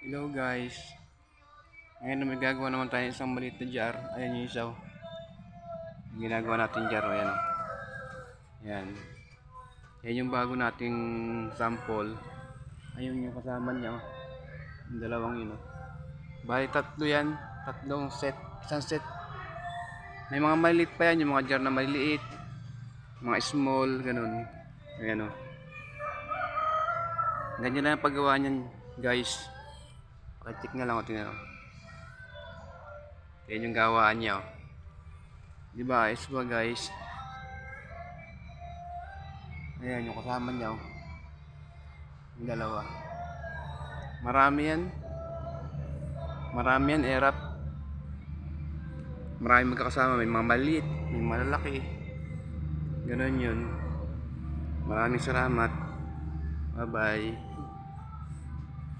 Hello guys. Ngayon na may gagawa naman tayo ng isang maliit na jar. Ayan yung isaw. Yung ginagawa natin jar. Ayan o. Ayan. Ayan yung bago nating sample. Ayun yung kasama niya. Yung dalawang yun o. Bali tatlo yan. Tatlong set. Isang set. May mga maliit pa yan. Yung mga jar na maliliit. Mga small. Ganun. Ayan o. Ganyan lang ang paggawa niyan guys. Pakitik na lang o. Tingnan o. Yan yung gawaan niya oh. Diba ayos ba guys? Ayan yung kasama niya oh. Yung dalawa. Marami yan. Marami yan erap. Marami magkakasama. May mga maliit. May malalaki. Ganon yun. Maraming salamat. Bye bye.